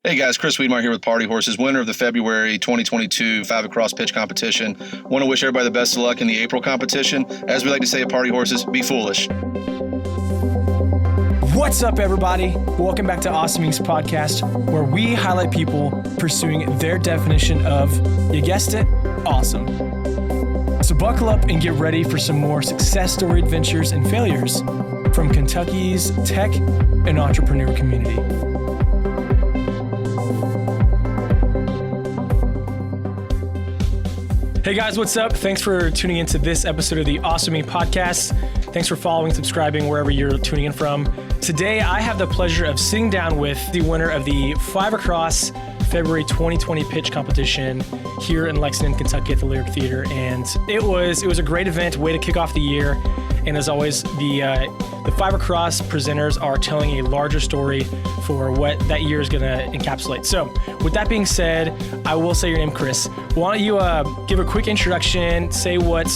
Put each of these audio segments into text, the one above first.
Hey guys, Chris Wiedmar here with Party Horses, winner of the February 2022 5 Across Pitch competition. Want to wish everybody the best of luck in the April competition. As we like to say at Party Horses, be foolish. What's up, everybody? Welcome back to Awesome Inc.'s podcast, where we highlight people pursuing their definition of, you guessed it, awesome. So buckle up and get ready for some more success story adventures and failures from Kentucky's tech and entrepreneur community. Hey guys, what's up? Thanks for tuning into this episode of the Awesome Inc. podcast. Thanks for following, subscribing, wherever you're tuning in from. Today, I have the pleasure of sitting down with the winner of the 5 Across February 2020 pitch competition here in Lexington, Kentucky at the Lyric Theater. And it was a great event, way to kick off the year. And as always, the 5 Across presenters are telling a larger story for what that year is going to encapsulate. So with that being said, I will say your name, Chris. Why don't you give a quick introduction, say what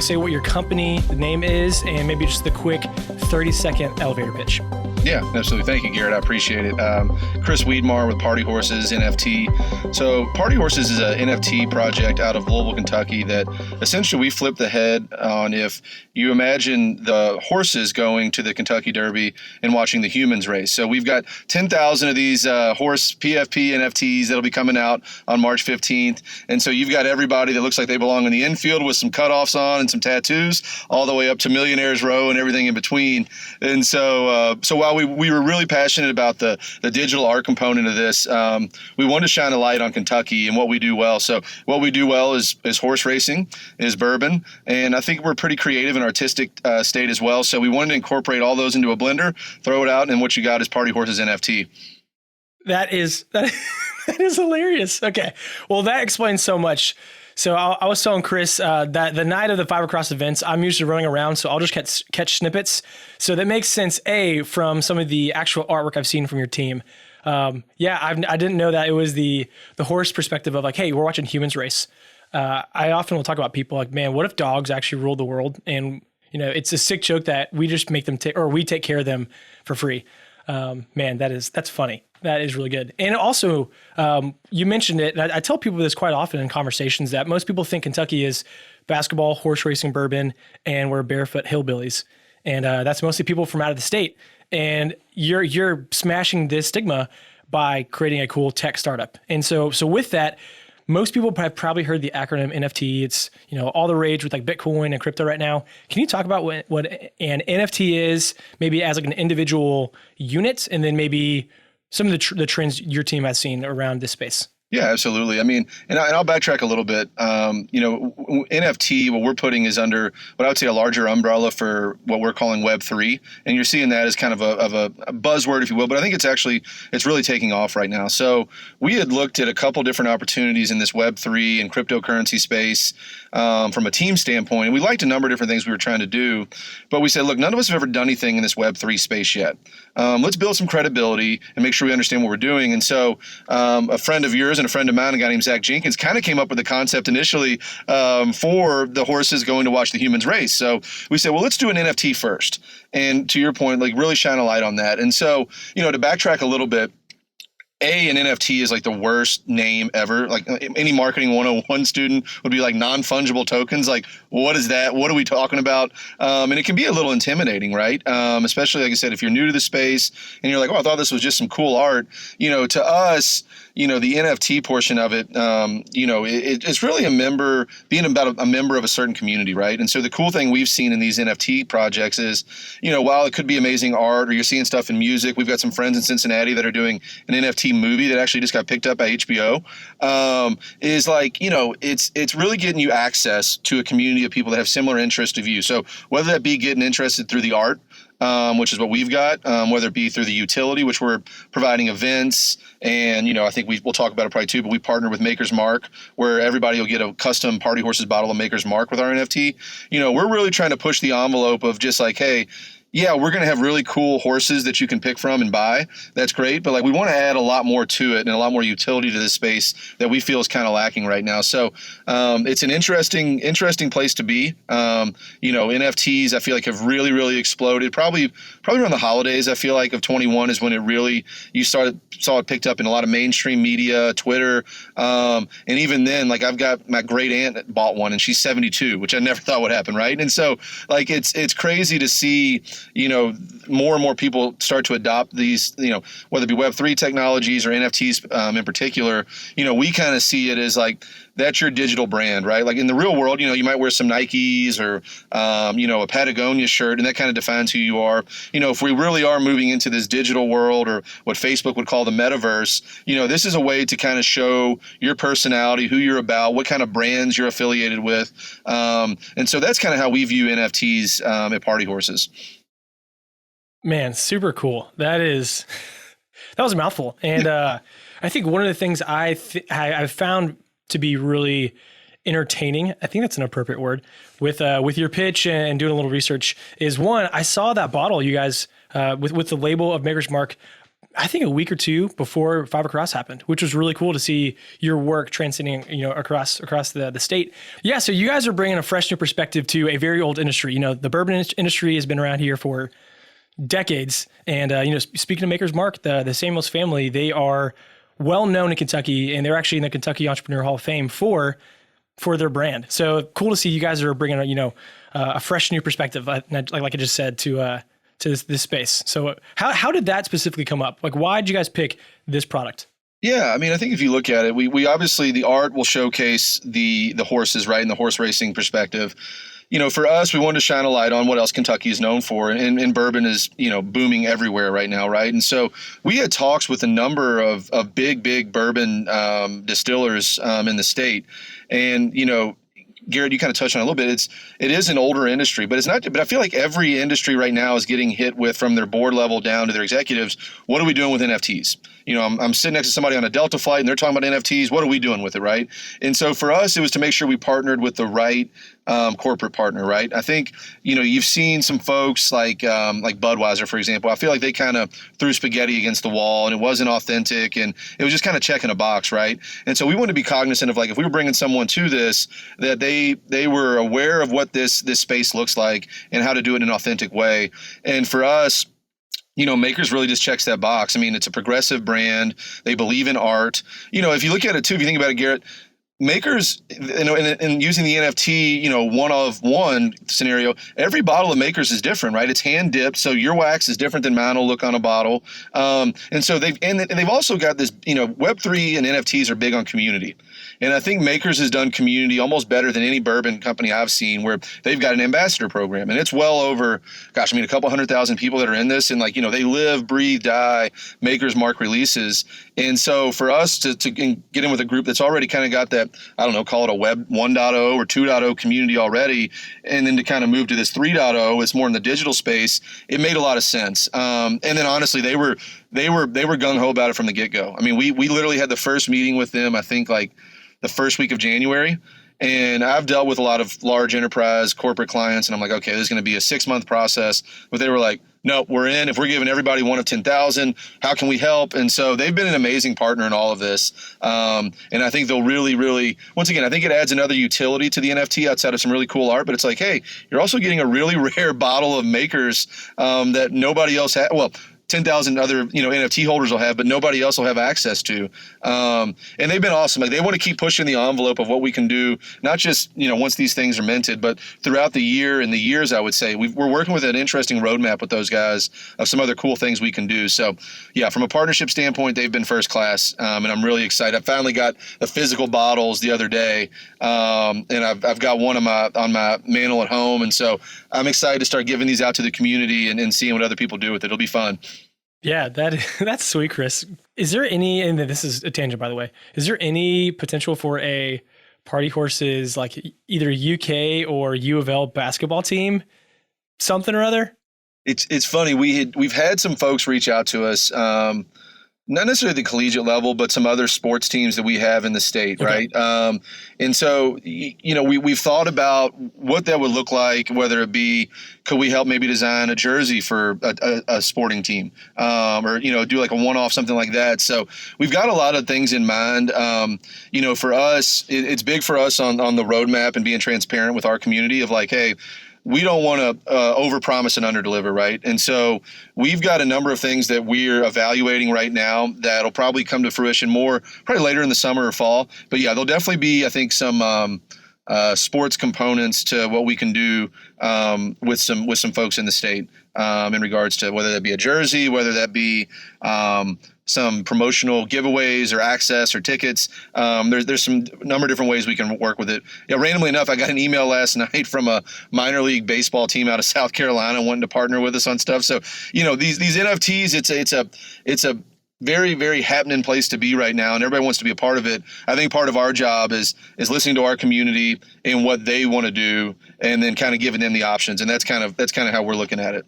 your company name is, and maybe just the quick 30-second elevator pitch. Yeah, absolutely. Thank you, Garrett. I appreciate it. Chris Wiedmar with Party Horses NFT. So Party Horses is an NFT project out of Louisville, Kentucky that essentially we flipped the head on if you imagine the horses going to the Kentucky Derby and watching the humans race. So we've got 10,000 of these horse PFP NFTs that'll be coming out on March 15th. And so you've got everybody that looks like they belong in the infield with some cutoffs on and some tattoos, all the way up to Millionaires Row and everything in between. And so while we were really passionate about the digital art component of this, we wanted to shine a light on Kentucky and what we do well. So what we do well is horse racing, is bourbon, and I think we're pretty creative and artistic state as well. So we wanted to incorporate all those into a blender, throw it out, and what you got is Party Horses NFT. That is hilarious. Okay, well that explains so much. So I was telling Chris that the night of the 5 Across events, I'm usually running around, so I'll just catch snippets. So that makes sense, from some of the actual artwork I've seen from your team. I didn't know that it was the horse perspective of like, hey, we're watching humans race. I often will talk about people like, man, what if dogs actually ruled the world? And it's a sick joke that we just make them we take care of them for free. Man, that's funny. That is really good. And also, you mentioned it, and I tell people this quite often in conversations, that most people think Kentucky is basketball, horse racing, bourbon, and we're barefoot hillbillies. And that's mostly people from out of the state. And you're smashing this stigma by creating a cool tech startup. And so with that, most people have probably heard the acronym NFT. It's all the rage with like Bitcoin and crypto right now. Can you talk about what an NFT is, maybe as like an individual unit, and then maybe some of the trends your team has seen around this space? Yeah, absolutely. I mean, and I'll backtrack a little bit. NFT, what we're putting is under what I would say a larger umbrella for what we're calling Web3. And you're seeing that as kind of a buzzword, if you will. But I think it's really taking off right now. So we had looked at a couple different opportunities in this Web3 and cryptocurrency space from a team standpoint. And we liked a number of different things we were trying to do. But we said, look, none of us have ever done anything in this Web3 space yet. Let's build some credibility and make sure we understand what we're doing. And so a friend of yours and a friend of mine, a guy named Zach Jenkins, kind of came up with the concept initially for the horses going to watch the humans race. So we said, well, let's do an NFT first. And to your point, like really shine a light on that. And so, to backtrack a little bit, an NFT is like the worst name ever. Like any marketing 101 student would be like non-fungible tokens. Like, what is that? What are we talking about? And it can be a little intimidating, right? Especially, like I said, if you're new to the space and you're like, oh, I thought this was just some cool art. To us, the NFT portion of it, it's really being about a member of a certain community, right? And so the cool thing we've seen in these NFT projects is, while it could be amazing art or you're seeing stuff in music, we've got some friends in Cincinnati that are doing an NFT movie that actually just got picked up by HBO, is like, it's really getting you access to a community of people that have similar interests to you. So whether that be getting interested through the art, which is what we've got, whether it be through the utility, which we're providing events. And, I think we'll talk about it probably too, but we partner with Maker's Mark, where everybody will get a custom Party Horses bottle of Maker's Mark with our NFT. We're really trying to push the envelope of just like, hey, yeah, we're going to have really cool horses that you can pick from and buy. That's great. But like, we want to add a lot more to it and a lot more utility to this space that we feel is kind of lacking right now. So it's an interesting place to be. NFTs, I feel like, have really, really exploded. Probably around the holidays, I feel like, of 21 is when it really, saw it picked up in a lot of mainstream media, Twitter. And even then, like, I've got my great aunt that bought one and she's 72, which I never thought would happen. Right. And so like, it's crazy to see, more and more people start to adopt these, whether it be Web3 technologies or NFTs in particular. We kind of see it as like, that's your digital brand, right? Like in the real world, you might wear some Nikes or, a Patagonia shirt, and that kind of defines who you are. If we really are moving into this digital world, or what Facebook would call the metaverse, this is a way to kind of show your personality, who you're about, what kind of brands you're affiliated with. And so that's kind of how we view NFTs at Party Horses. Man, super cool. That was a mouthful. And I think one of the things I've found to be really entertaining, I think that's an appropriate word, with your pitch and doing a little research, is one, I saw that bottle you guys with the label of Maker's Mark, I think a week or two before Five Across happened, which was really cool to see your work transcending, across the state. Yeah, so you guys are bringing a fresh new perspective to a very old industry. The bourbon industry has been around here for decades, and speaking of Maker's Mark, the Samuels family, they are well known in Kentucky, and they're actually in the Kentucky Entrepreneur Hall of Fame for their brand. So cool to see you guys are bringing a fresh new perspective, like I just said, to this space. So how did that specifically come up? Like, why did you guys pick this product? Yeah, I mean, I think if you look at it, we obviously, the art will showcase the horses, right, and the horse racing perspective. For us, we wanted to shine a light on what else Kentucky is known for, and bourbon is, booming everywhere right now, right? And so we had talks with a number of big bourbon distillers in the state, and Garrett, you kind of touched on it a little bit. It is an older industry, but it's not. But I feel like every industry right now is getting hit with, from their board level down to their executives, what are we doing with NFTs? I'm sitting next to somebody on a Delta flight and they're talking about NFTs. What are we doing with it, right? And so for us, it was to make sure we partnered with the right corporate partner, right? I think you've seen some folks like Budweiser, for example. I feel like they kind of threw spaghetti against the wall, and it wasn't authentic, and it was just kind of checking a box, right? And so we want to be cognizant of, like, if we were bringing someone to this, that they were aware of what this space looks like and how to do it in an authentic way. And for us, Makers really just checks that box. I mean, it's a progressive brand. They believe in art. If you look at it too, if you think about it, Garrett, Makers, and using the NFT, one of one scenario, every bottle of Makers is different, right? It's hand dipped, so your wax is different than mine will look on a bottle. And so they've also got this, Web3 and NFTs are big on community. And I think Makers has done community almost better than any bourbon company I've seen, where they've got an ambassador program, and it's well over, a couple 100,000 people that are in this, and they live, breathe, die Maker's Mark releases. And so for us to get in with a group that's already kind of got that, I don't know, call it a Web 1.0 or 2.0 community already, and then to kind of move to this 3.0, it's more in the digital space, it made a lot of sense. And then honestly, they were gung ho about it from the get go. I mean, we literally had the first meeting with them, I think, like the first week of January. And I've dealt with a lot of large enterprise corporate clients, and I'm like, okay, this is going to be a 6-month process. But they were like, no, we're in. If we're giving everybody one of 10,000, how can we help? And so they've been an amazing partner in all of this. And I think they'll really, really, once again, I think it adds another utility to the NFT outside of some really cool art. But it's like, hey, you're also getting a really rare bottle of Makers that nobody else has. Well, 10,000 other, NFT holders will have, but nobody else will have access to. And they've been awesome. Like, they want to keep pushing the envelope of what we can do, not just, once these things are minted, but throughout the year and the years, I would say. We're working with an interesting roadmap with those guys of some other cool things we can do. So, yeah, from a partnership standpoint, they've been first class, and I'm really excited. I finally got the physical bottles the other day, and I've got one on my mantle at home, and so I'm excited to start giving these out to the community and seeing what other people do with it. It'll be fun. Yeah, that's sweet, Chris. Is there any, and this is a tangent, by the way, is there any potential for a Party Horses, like either UK or U of L basketball team, something or other? It's funny. We've had some folks reach out to us. not necessarily the collegiate level, but some other sports teams that we have in the state, Okay. right? And so, we've thought about what that would look like, whether it be, could we help maybe design a jersey for a sporting team, or, do like a one-off, something like that. So we've got a lot of things in mind. For us, it's big for us on the roadmap and being transparent with our community of like, hey, we don't want to overpromise and underdeliver, right? And so we've got a number of things that we're evaluating right now that'll probably come to fruition more probably later in the summer or fall. But yeah, there'll definitely be, I think, some sports components to what we can do with some folks in the state in regards to whether that be a jersey, whether that be some promotional giveaways or access or tickets. There's some number of different ways we can work with it. Randomly enough, I got an email last night from a minor league baseball team out of South Carolina wanting to partner with us on stuff. So, these NFTs, it's a very, very happening place to be right now, and everybody wants to be a part of it. I think part of our job is listening to our community and what they want to do, and then kind of giving them the options. And that's kind of how we're looking at it.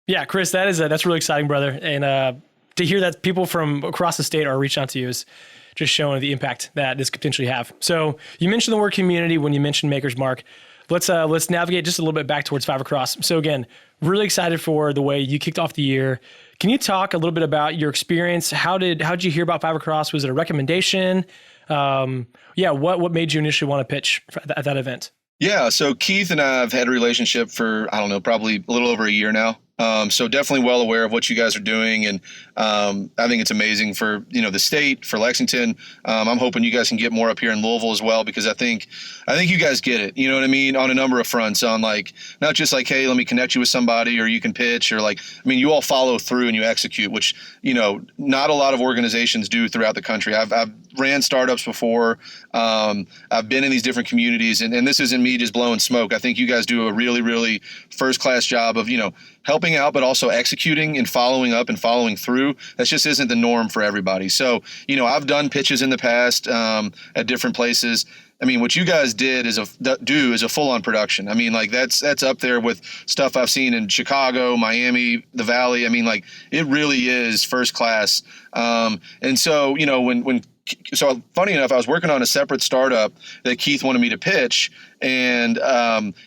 Yeah, Chris, that's really exciting, brother. And to hear that people from across the state are reaching out to you is just showing the impact that this could potentially have. So you mentioned the word community when you mentioned Maker's Mark. Let's navigate just a little bit back towards Five Across. So again, really excited for the way you kicked off the year. Can you talk a little bit about your experience? How did you hear about Five Across? Was it a recommendation? What made you initially want to pitch at that event? Yeah, so Keith and I have had a relationship for, I don't know, probably a little over a year now. So definitely well aware of what you guys are doing. And I think it's amazing for, the state, for Lexington. I'm hoping you guys can get more up here in Louisville as well, because I think you guys get it, you know what I mean? On a number of fronts, on like, not just like, hey, let me connect you with somebody or you can pitch, or like, I mean, you all follow through and you execute, which, not a lot of organizations do throughout the country. I've ran startups before. I've been in these different communities, and this isn't me just blowing smoke. I think you guys do a really, really first-class job of, helping out, but also executing and following up and following through. That just isn't the norm for everybody. So, I've done pitches in the past at different places. I mean, what you guys did is a full-on production. I mean, like that's up there with stuff I've seen in Chicago, Miami, the Valley. I mean, like it really is first class. And so, so funny enough, I was working on a separate startup that Keith wanted me to pitch, and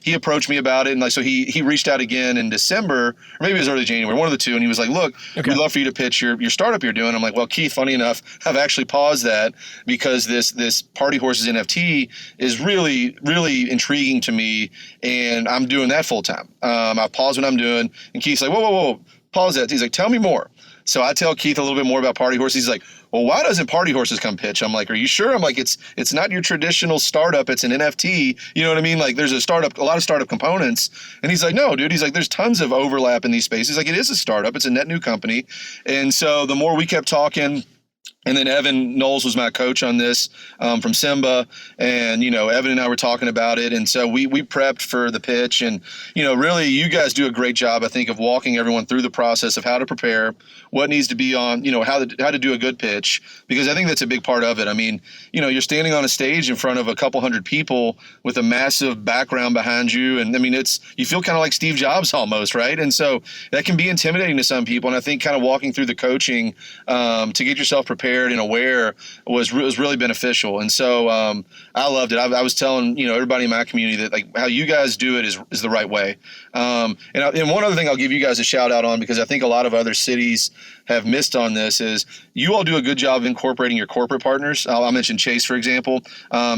he approached me about it. And like, so he reached out again in December, or maybe it was early January, one of the two. And he was like, look, we'd love for you to pitch your startup you're doing. I'm like, well, Keith, funny enough, I've actually paused that because this Party Horses NFT is really, really intriguing to me. And I'm doing that full time. I paused what I'm doing. And Keith's like, whoa, pause that. He's like, tell me more. So I tell Keith a little bit more about Party Horses. He's like, well, why doesn't Party Horses come pitch? I'm like, are you sure? I'm like, it's not your traditional startup. It's an NFT. You know what I mean? Like there's a lot of startup components. And he's like, no, dude. He's like, there's tons of overlap in these spaces. Like it is a startup. It's a net new company. And so the more we kept talking, and then Evan Knowles was my coach on this from Simba. And, Evan and I were talking about it. And so we prepped for the pitch. And, really, you guys do a great job, I think, of walking everyone through the process of how to prepare, what needs to be on, how to do a good pitch, because I think that's a big part of it. I mean, you're standing on a stage in front of a couple hundred people with a massive background behind you. And, I mean, you feel kind of like Steve Jobs almost, right? And so that can be intimidating to some people. And I think kind of walking through the coaching to get yourself prepared and aware was really beneficial. And so I loved it. I was telling everybody in my community that like how you guys do it is the right way. And one other thing I'll give you guys a shout out on, because I think a lot of other cities have missed on this, is you all do a good job of incorporating your corporate partners. I'll mention Chase, for example,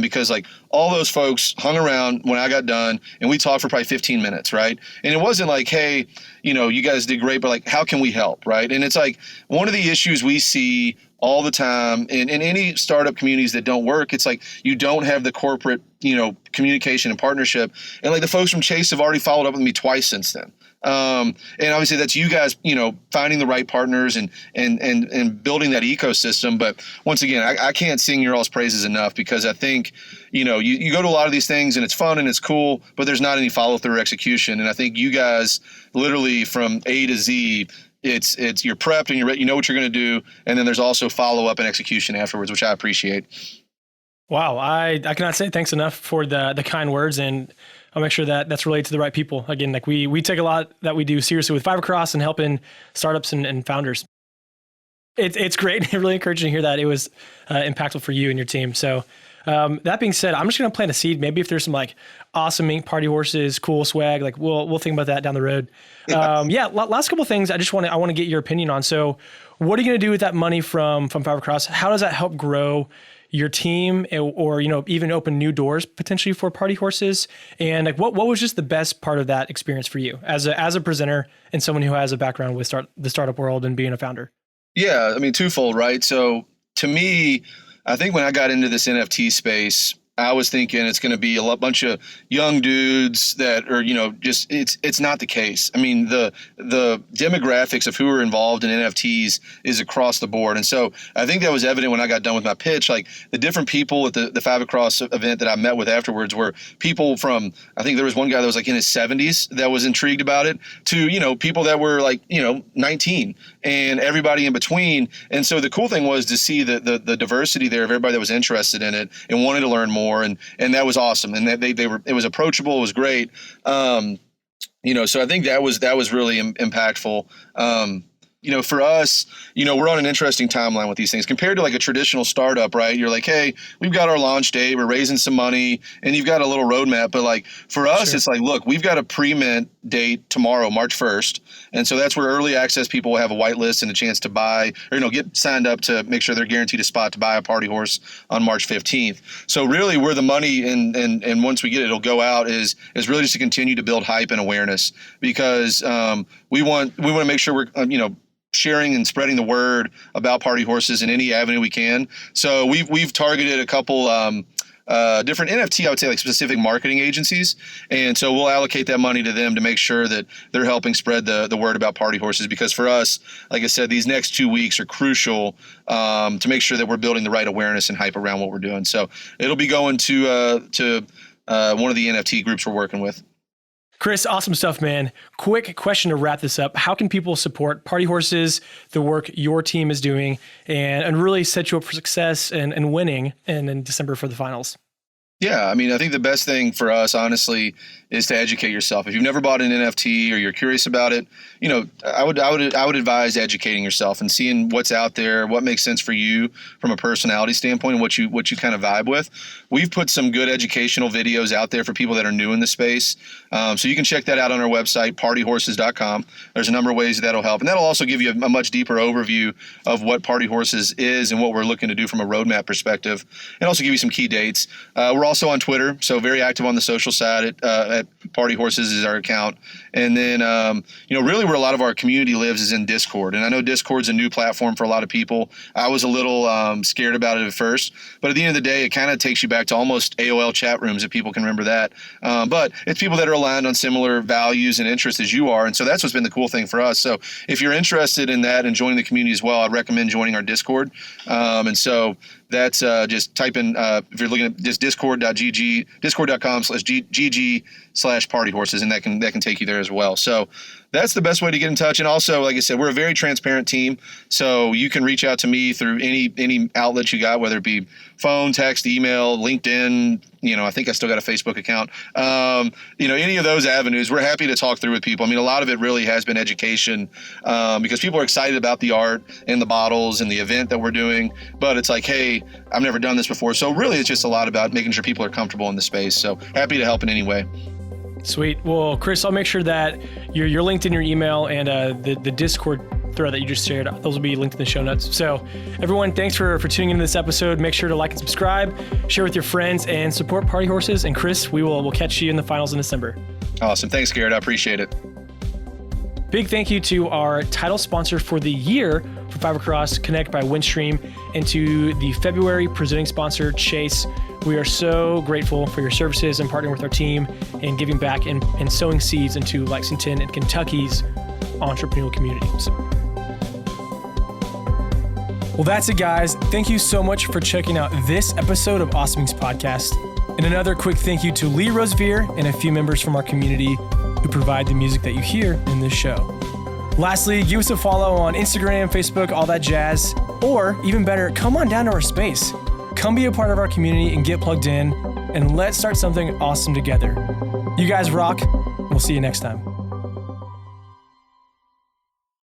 because like all those folks hung around when I got done and we talked for probably 15 minutes, right? And it wasn't like, hey, you guys did great, but like, how can we help, right? And it's like one of the issues we see all the time in any startup communities that don't work, it's like you don't have the corporate, communication and partnership. And like the folks from Chase have already followed up with me twice since then. And obviously that's you guys, finding the right partners and building that ecosystem. But once again, I can't sing your all's praises enough, because I think, you go to a lot of these things and it's fun and it's cool, but there's not any follow through execution. And I think you guys literally from A to Z, it's you're prepped and you know what you're going to do. And then there's also follow up and execution afterwards, which I appreciate. Wow. I cannot say thanks enough for the kind words, and I'll make sure that that's related to the right people. Again, like we take a lot that we do seriously with Five Across and helping startups and founders. It's great. Really encouraging to hear that it was impactful for you and your team. So that being said, I'm just going to plant a seed. Maybe if there's some like awesome ink party horses, cool swag, like we'll think about that down the road. Last couple of things I want to get your opinion on. So what are you going to do with that money from Fibercross? How does that help grow your team, or even open new doors potentially for party horses? And like what was just the best part of that experience for you as a presenter and someone who has a background with the startup world and being a founder? Yeah, I mean, twofold, right? So to me, I think when I got into this NFT space, I was thinking it's going to be a bunch of young dudes that are, just it's not the case. I mean, the demographics of who are involved in NFTs is across the board. And so I think that was evident when I got done with my pitch. Like the different people at the Five Across event that I met with afterwards were people from, I think there was one guy that was like in his 70s that was intrigued about it, to, people that were like, 19, and everybody in between. And so the cool thing was to see the diversity there of everybody that was interested in it and wanted to learn more. And that was awesome. And that it was approachable. It was great. So I think that was really impactful. For us, we're on an interesting timeline with these things compared to like a traditional startup, right? You're like, hey, we've got our launch date, we're raising some money, and you've got a little roadmap. But like for us, Sure. It's like, look, we've got a pre-mint date tomorrow, March 1st. And so that's where early access people will have a white list and a chance to buy or, get signed up to make sure they're guaranteed a spot to buy a party horse on March 15th. So really where the money and once we get it, it'll go out is really just to continue to build hype and awareness, because we want to make sure we're, sharing and spreading the word about party horses in any avenue we can. So we've targeted a couple different NFT, I would say, like specific marketing agencies. And so we'll allocate that money to them to make sure that they're helping spread the word about party horses. Because for us, like I said, these next 2 weeks are crucial to make sure that we're building the right awareness and hype around what we're doing. So it'll be going to one of the NFT groups we're working with. Chris, awesome stuff, man. Quick question to wrap this up. How can people support Party Horses, the work your team is doing, and really set you up for success and winning in December for the finals? Yeah, I mean, I think the best thing for us, honestly, is to educate yourself. If you've never bought an NFT or you're curious about it, I would advise educating yourself and seeing what's out there, what makes sense for you from a personality standpoint, and what you kind of vibe with. We've put some good educational videos out there for people that are new in the space, so you can check that out on our website, partyhorses.com. There's a number of ways that'll help, and that'll also give you a much deeper overview of what Party Horses is and what we're looking to do from a roadmap perspective, and also give you some key dates. We're also on Twitter, so very active on the social side at Party Horses is our account. And then, really where a lot of our community lives is in Discord. And I know Discord's a new platform for a lot of people. I was a little scared about it at first, but at the end of the day, it kind of takes you back to almost AOL chat rooms, if people can remember that. But it's people that are aligned on similar values and interests as you are. And so that's what's been the cool thing for us. So if you're interested in that and joining the community as well, I'd recommend joining our Discord. And so that's just type in, if you're looking at just discord.com/GG/partyhorses, and that can take you there as well. So that's the best way to get in touch. And also, like I said, we're a very transparent team. So you can reach out to me through any outlet you got, whether it be phone, text, email, LinkedIn. I think I still got a Facebook account. Any of those avenues, we're happy to talk through with people. I mean, a lot of it really has been education because people are excited about the art and the bottles and the event that we're doing. But it's like, hey, I've never done this before. So really, it's just a lot about making sure people are comfortable in the space. So happy to help in any way. Sweet. Well, Chris, I'll make sure that your LinkedIn, your email, and the Discord thread that you just shared, those will be linked in the show notes. So everyone, thanks for tuning into this episode. Make sure to like and subscribe, share with your friends, and support Party Horses. And Chris, we'll catch you in the finals in December. Awesome. Thanks, Garrett. I appreciate it. Big thank you to our title sponsor for the year for Fibercross, Connect by Windstream, and to the February presenting sponsor, Chase. We are so grateful for your services and partnering with our team and giving back and sowing seeds into Lexington and Kentucky's entrepreneurial communities. Well, that's it, guys. Thank you so much for checking out this episode of Awesome Inks Podcast. And another quick thank you to Lee Rosevere and a few members from our community who provide the music that you hear in this show. Lastly, give us a follow on Instagram, Facebook, all that jazz. Or even better, come on down to our space. Come be a part of our community and get plugged in, and let's start something awesome together. You guys rock. We'll see you next time.